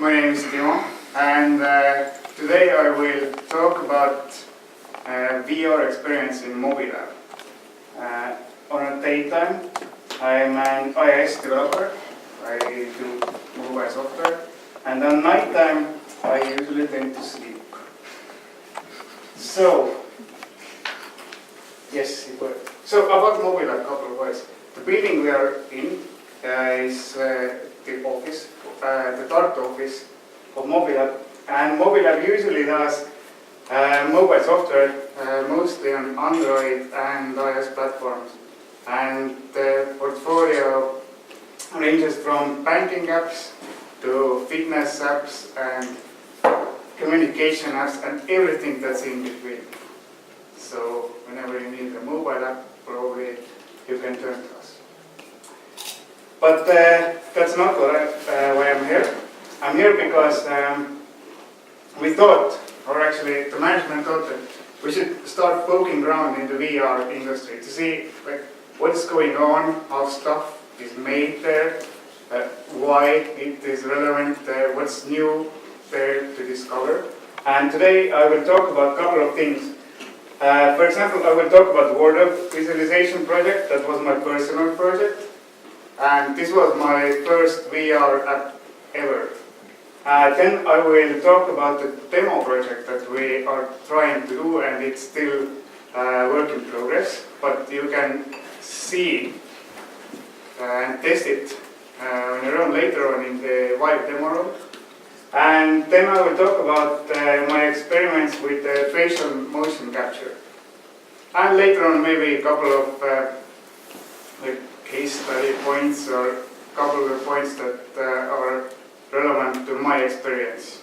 My name is Timo, and today I will talk about VR experience in Mobi lab. On a daytime, I'm an iOS developer. I do mobile software, and on nighttime, I usually tend to sleep. So, yes, it works. So about Mobi lab, a couple of words. The building we are in is the office, the Tartu office of Mobi lab, and Mobi lab usually does mobile software, mostly on Android and iOS platforms. And the portfolio ranges from banking apps to fitness apps and communication apps and everything that's in between. So whenever you need a mobile app, probably you can turn to us. But that's not why I'm here. I'm here because we thought, or actually the management thought, that we should start poking around in the VR industry to see what is going on, how stuff is made there, why it is relevant, what's new there to discover. And today I will talk about a couple of things. For example, I will talk about the wardrobe visualization project. That was my personal project. And this was my first VR app ever. Then I will talk about the demo project that we are trying to do, and it's still work in progress. But you can see and test it on your own later on in the live demo room. And then I will talk about my experiments with facial motion capture. And later on maybe a couple of case study points or a couple of points that are relevant to my experience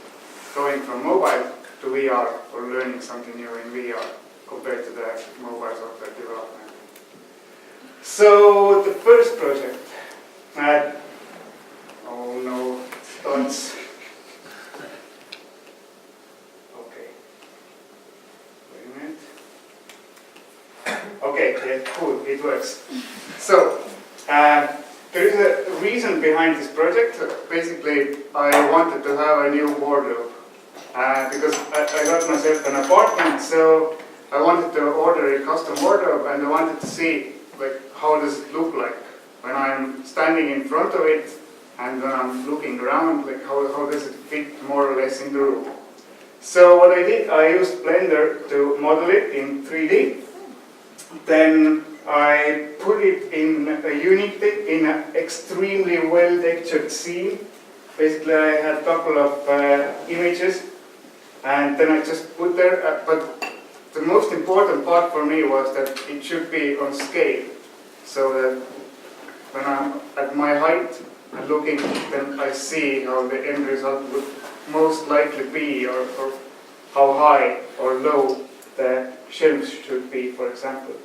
going from mobile to VR or learning something new in VR compared to the mobile software development. So the first project, oh no, thoughts. Okay, wait a minute. Okay, yeah, cool, it works. So, there is a reason behind this project. Basically, I wanted to have a new wardrobe because I got myself an apartment, so I wanted to order a custom wardrobe, and I wanted to see how does it look like when I'm standing in front of it and when I'm looking around, how does it fit more or less in the room. So what I did, I used Blender to model it in 3D. Then I put it in a Unity in an extremely well-textured scene. Basically, I had a couple of images, and then I just put there. But the most important part for me was that it should be on scale, so that when I'm at my height and looking, then I see how the end result would most likely be, or how high or low the shelves should be, for example.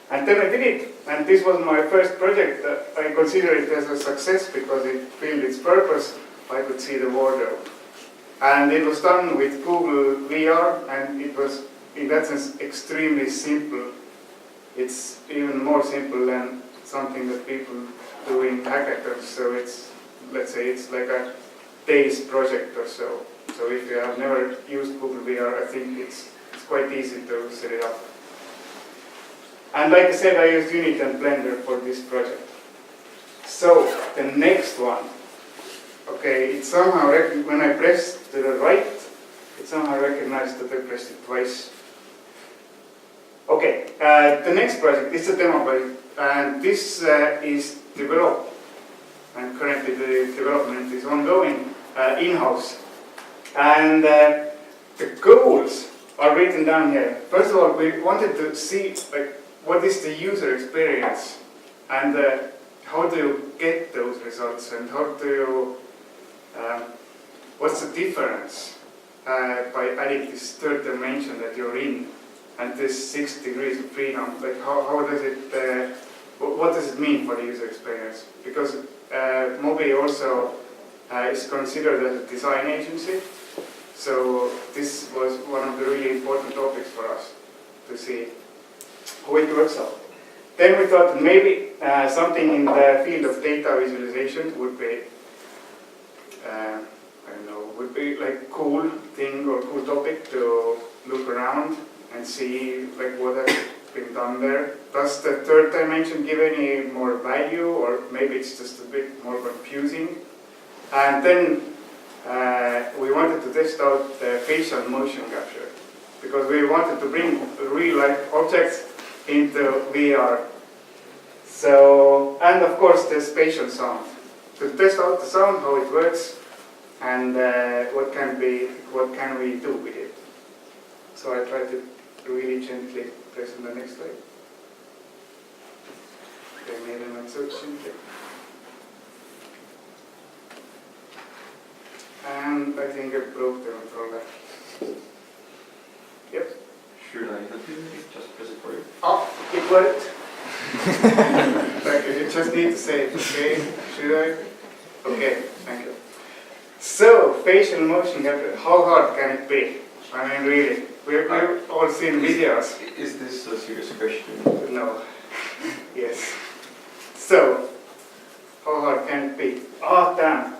And then I did it, and this was my first project. I consider it as a success because it filled its purpose. I could see the wardrobe. And it was done with Google VR, and it was, in that sense, extremely simple. It's even more simple than something that people do in hackathons. So it's, let's say, it's like a day's project or so. So if you have never used Google VR, I think it's quite easy to set it up. And like I said, I used Unity and Blender for this project. So, the next one. Okay, it somehow, when I pressed to the right, it somehow recognized that I pressed it twice. Okay, the next project is a demo project. And this is developed, and currently the development is ongoing in-house. And the goals are written down here. First of all, we wanted to see what is the user experience, and how do you get those results, and how do you, what's the difference by adding this third dimension that you're in, and this 6 degrees of freedom, how does it, what does it mean for the user experience? Because Mobi also is considered as a design agency, so this was one of the really important topics for us to see how it works out. Then we thought maybe something in the field of data visualization would be, I don't know, would be like cool thing or cool topic to look around and see like what has been done there. Does the third dimension give any more value, or maybe it's just a bit more confusing? And then we wanted to test out the facial motion capture, because we wanted to bring real-life objects into VR. So, and of course the spatial sound. To test out the sound, how it works, and what can we do with it. So I try to really gently press on the next slide. Okay, maybe not so gently. And I think I broke the controller. Yep. Should I help you? Just press it for you. Oh, it worked. Thank you. You just need to say it. Okay, should I? Okay, thank you. So, facial motion capture, how hard can it be? I mean, really. We've all seen videos. Is this a serious question? No. Yes. So, how hard can it be? Oh, damn.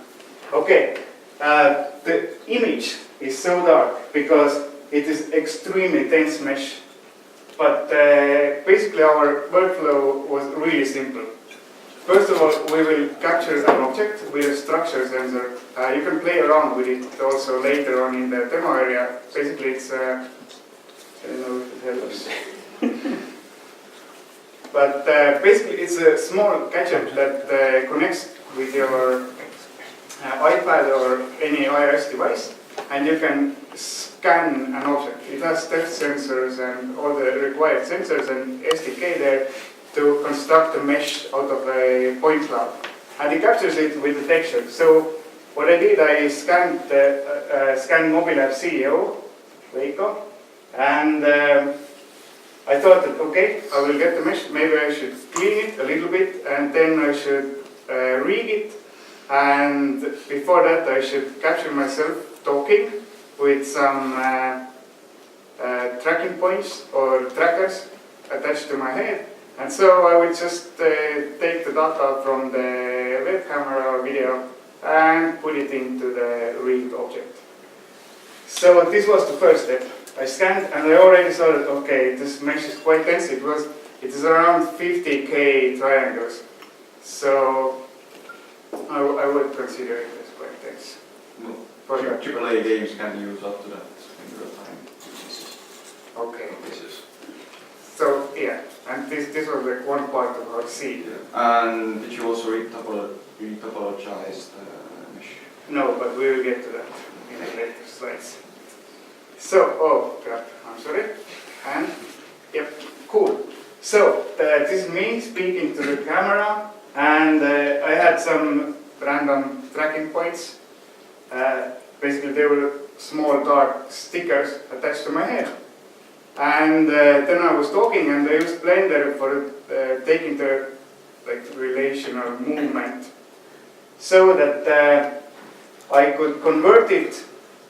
Okay. The image is so dark because it is extremely dense mesh. But basically our workflow was really simple. First of all, we will capture an object with a structure sensor. You can play around with it also later on in the demo area. Basically it's, I don't know if it helps. But basically it's a small gadget that connects with your iPad or any iOS device, and you can scan an object. It has depth sensors and all the required sensors and SDK there to construct a mesh out of a point cloud. And it captures it with the texture. So what I did, I scanned Mobi Lab CEO, Veiko, and I thought that, okay, I will get the mesh, maybe I should clean it a little bit, and then I should rig it, and before that I should capture myself talking with some tracking points or trackers attached to my head. And so I would just take the data from the web camera or video and put it into the rigged object. So this was the first step. I scanned and I already saw that, okay, this mesh is quite dense. It is around 50k triangles. So I would consider it as quite dense. No. For sure. AAA games can use up to that in real time. Okay. This is. So yeah, and this was like one part of our seed. Yeah. And did you also retopologize the mesh? No, but we will get to that in the later slides. So, oh crap, I'm sorry. And, yep, cool. So, this is me speaking to the camera, and I had some random tracking points. Basically, they were small dark stickers attached to my head. And then I was talking, and I used Blender for taking the relational movement, so that I could convert it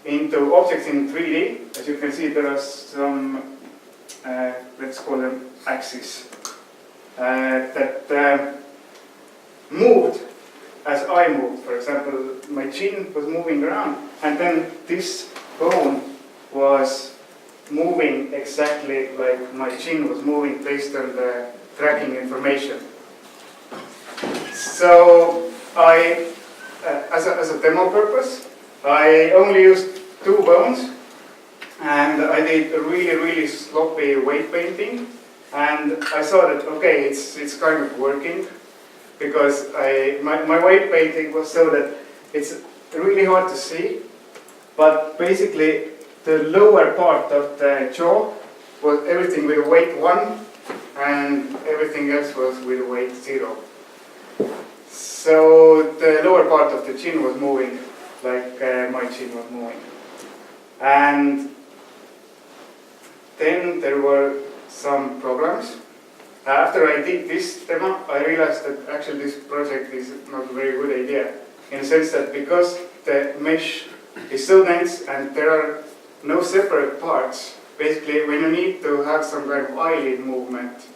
into objects in 3D. As you can see, there are some, let's call them axes, that moved as I moved. For example, my chin was moving around, and then this bone was moving exactly like my chin was moving based on the tracking information. So I, as a demo purpose, I only used 2 bones, and I did a really sloppy weight painting, and I saw that, okay, it's kind of working, because my weight painting was so that it's really hard to see, but basically the lower part of the jaw was everything with a weight 1, and everything else was with a weight 0. So the lower part of the chin was moving like my chin was moving. And then there were some problems. After I did this demo, I realized that actually this project is not a very good idea, in the sense that because the mesh is so dense and there are no separate parts, basically when you need to have some kind of eyelid movement,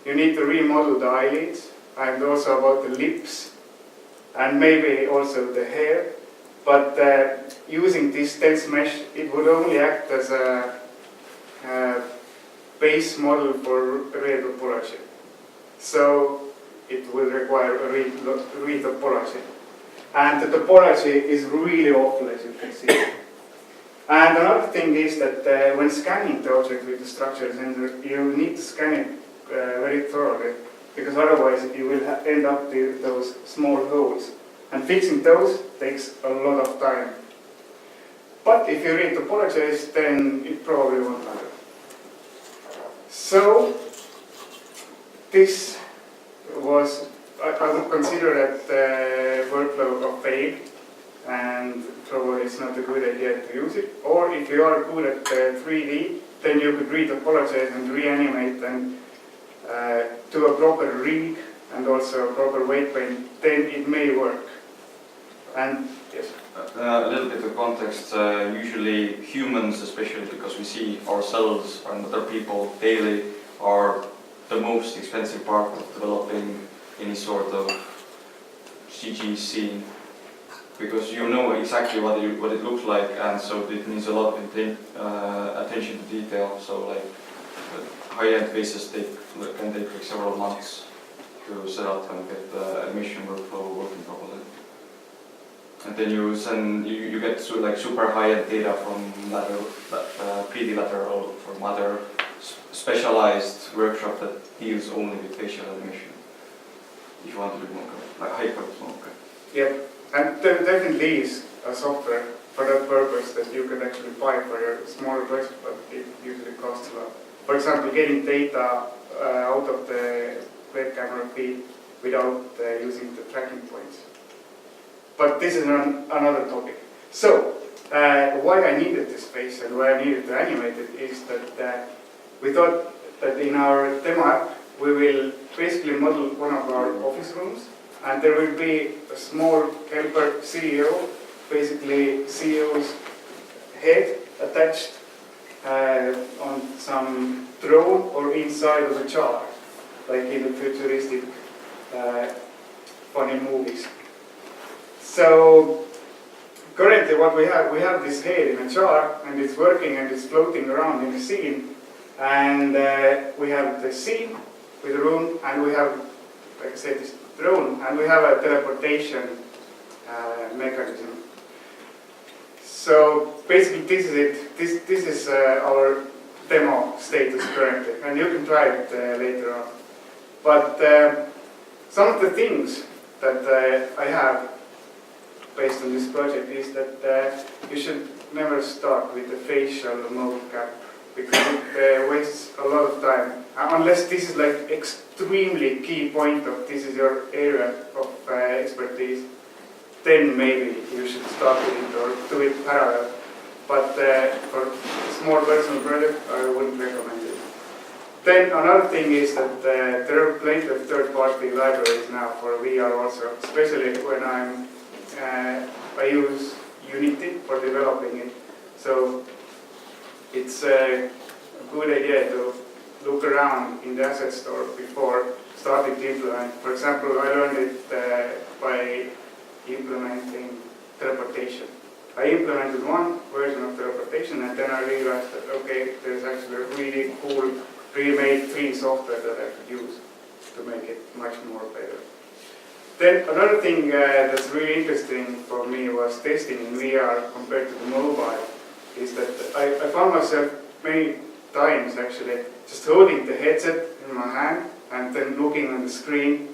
you need to remodel the eyelids, and also about the lips, and maybe also the hair. But using this dense mesh, it would only act as a base model for real topology. So it will require a real topology. And the topology is really awful, as you can see. And another thing is that when scanning the object with the structure sensor, you need to scan it very thoroughly, because otherwise you will end up with those small holes. And fixing those takes a lot of time. But if you read topologies, then it probably won't matter. So this was, I would consider that the workflow of failed, and probably it's not a good idea to use it. Or if you are good at 3D, then you could retopologize and reanimate and do a proper rig and also a proper weight paint, then it may work. And yes. A little bit of context, usually humans, especially because we see ourselves and other people daily, are the most expensive part of developing any sort of CG scene, because you know exactly what it looks like, and so it needs a lot of attention to detail. So like high-end faces can take like several months to set up and get the animation workflow working properly. And then you get like super high-end data from 3D lateral from other specialized workshop that deals only with facial animation. If you want to do more like hyper-smoke. Yep, and there definitely is a software for that purpose that you can actually buy for your smaller project, but it usually costs a lot. For example, getting data out of the web camera feed without using the tracking points. But this is another topic. So, why I needed this space and why I needed to animate it is that we thought that in our demo app we will basically model one of our office rooms, and there will be a small helper CEO, basically CEO's head attached on some drone or inside of a jar, like in the futuristic funny movies. So currently what we have this head in a jar, and it's working and it's floating around in the scene, and we have the scene with the room, and we have, like I said, this drone, and we have a teleportation mechanism. So basically this is it. This is our demo status currently, and you can try it later on. But some of the things that I have based on this project is that you should never start with the facial mocap, because it wastes a lot of time. Unless this is like extremely key point of this is your area of expertise, then maybe you should start with it or do it parallel. But for a small personal project, I wouldn't recommend it. Then another thing is that there are plenty of third-party libraries now for VR also, especially when I use Unity for developing it. So it's a good idea to look around in the asset store before starting to implement. For example, I learned it by implementing teleportation. I implemented one version of teleportation, and then I realized that, okay, there's actually a really cool pre-made 3D software that I could use to make it much more better. Then another thing that's really interesting for me was testing in VR compared to the mobile, is that I found myself many times actually just holding the headset in my hand and then looking on the screen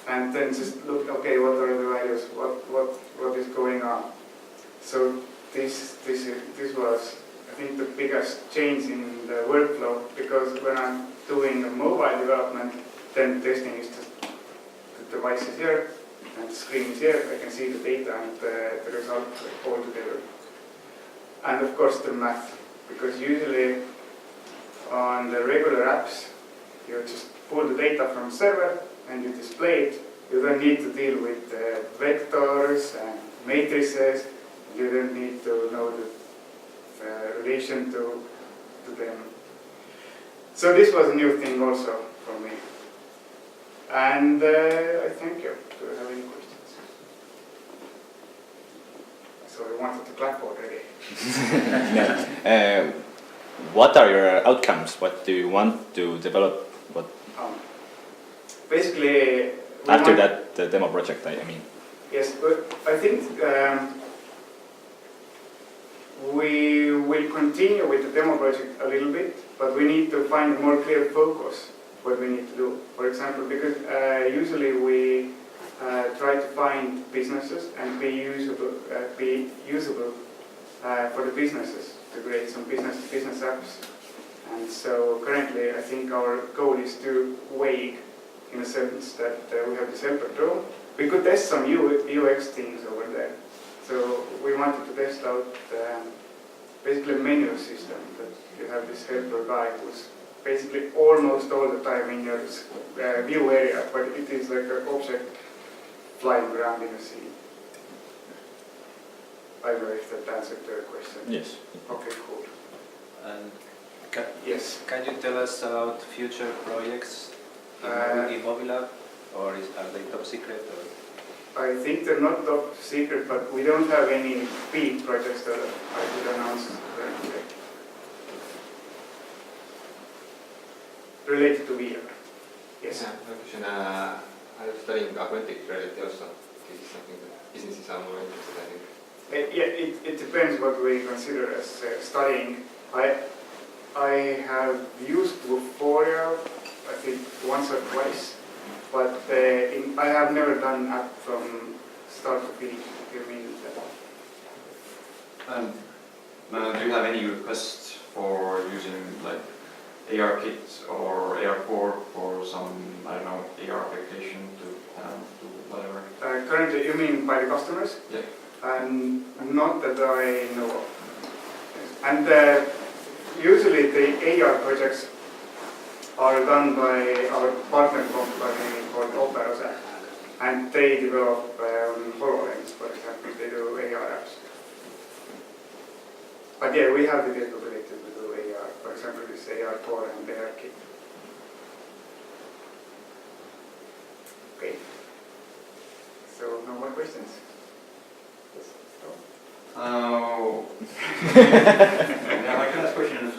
and then just look, okay, what are the values, what is going on. So this was, I think, the biggest change in the workflow, because when I'm doing a mobile development, then testing is just the device is here and the screen is here. I can see the data and the result all together. And of course the math, because usually on the regular apps you just pull the data from server and you display it. You don't need to deal with vectors and matrices. You don't need to know the relation to them. So this was a new thing also for me. And I thank you. Do you have any questions? so I wanted to clap already. What are your outcomes? What do you want to develop? What Basically, after that the demo project? I mean. Yes, but I think we will continue with the demo project a little bit, but we need to find a more clear focus what we need to do. For example, because usually we try to find businesses and be usable for the businesses to create some business apps. And so currently, I think our goal is too vague in a sense that we have this helper drone. We could test some UX things over there. So we wanted to test out basically a menu system that you have this helper guy who's basically almost all the time in your view area, but it is like an object flying around in a sea. I don't know if that answered the question. Yes. Okay, cool. And Yes. can you tell us about future projects in Mobi Lab, or are they top secret? Or? I think they're not top secret, but we don't have any big projects that I could announce currently. Related to VR. Yes. Yeah, my question, are you studying augmented reality also? This is something that businesses are more interested in, I think. Yeah, it depends what we consider as studying. I have used Vuforia, I think once or twice, but I have never done app from start to finish. You mean that? Do you have any requests for using like AR kit or AR core for some, I don't know, AR application to do whatever? Currently, you mean by the customers? Yeah. Not that I know of. And usually the AR projects are done by our partner company called Opera, and they develop HoloLens, for example. They do AR apps. But yeah, we have the capability to do AR. For example, this AR core and AR kit. Okay. So no more questions? Yes. Oh. Yeah, my last question is,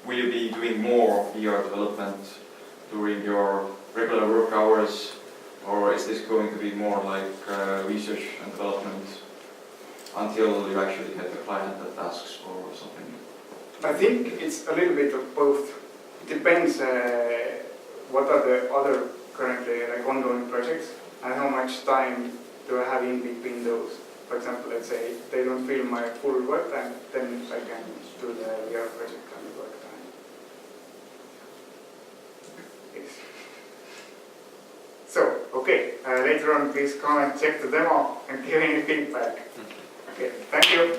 will you be doing more VR development during your regular work hours, or is this going to be more like research and development until you actually get the client that asks for something? I think it's a little bit of both. It depends what are the other currently like ongoing projects and how much time do I have in between those. For example, let's say they don't fill my full work time, then I can do the VR project on the work time. Yes. So, okay, later on please come and check the demo and give any feedback. Okay, thank you.